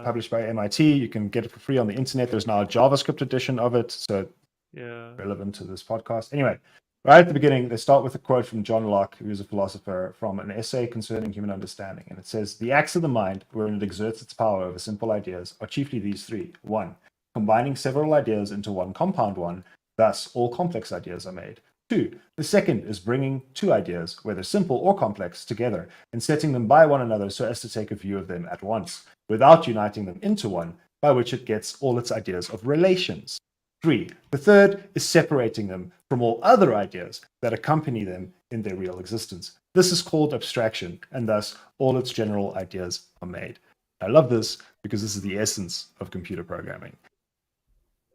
published by MIT. You can get it for free on the internet. There's now a JavaScript edition of it, so relevant to this podcast. Anyway, right at the beginning, they start with a quote from John Locke, who is a philosopher, from an essay concerning human understanding. And it says, "The acts of the mind, wherein it exerts its power over simple ideas, are chiefly these three. 1, combining several ideas into one compound one, thus all complex ideas are made. 2, the second is bringing two ideas, whether simple or complex, together and setting them by one another so as to take a view of them at once, without uniting them into one, by which it gets all its ideas of relations. 3, the third is separating them from all other ideas that accompany them in their real existence. This is called abstraction, and thus all its general ideas are made." I love this because this is the essence of computer programming.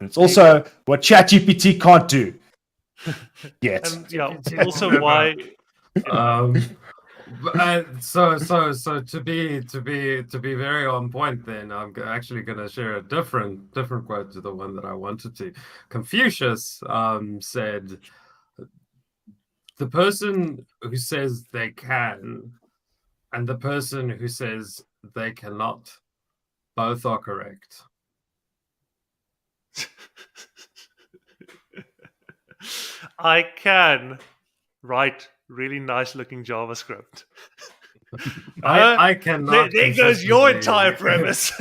And it's also what ChatGPT can't do yet. And also why. So to be very on point, then I'm actually going to share a different quote to the one that I wanted to. Confucius said, "The person who says they can and the person who says they cannot, both are correct." I can write really nice looking JavaScript. I cannot. There goes your entire premise.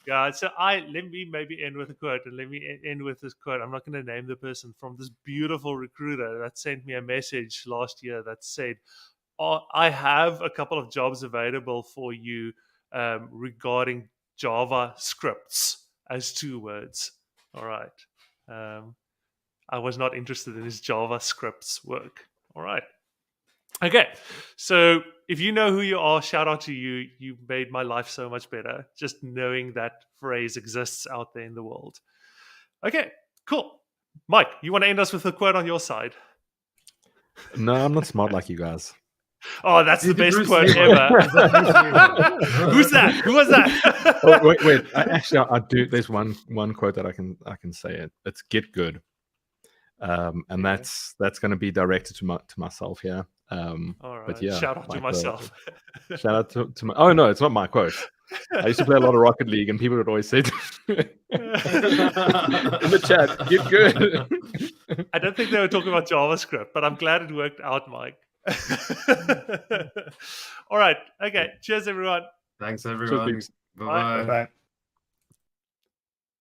Yeah, so let me maybe end with a quote, and let me end with this quote. I'm not going to name the person, from this beautiful recruiter that sent me a message last year that said, "I have a couple of jobs available for you regarding JavaScripts as 2 words. All right. I was not interested in his JavaScripts work. All right. Okay. So if you know who you are, shout out to you. You made my life so much better just knowing that phrase exists out there in the world. Okay, cool. Mike, you want to end us with a quote on your side? No, I'm not smart like you guys. Oh, that's the best Bruce quote Lee. ever. Is that Bruce Lee? Who's that? Who was that? Oh, wait. I do. There's one quote that I can say it. It's "Get good," and that's going to be directed to myself here. All right. But yeah, Shout out to myself. Shout out to my. Oh no, it's not my quote. I used to play a lot of Rocket League, and people would always say in the chat, "Get good." I don't think they were talking about JavaScript, but I'm glad it worked out, Mike. All right. Okay. Cheers, everyone. Thanks, everyone. Cheers, Bye-bye. Bye.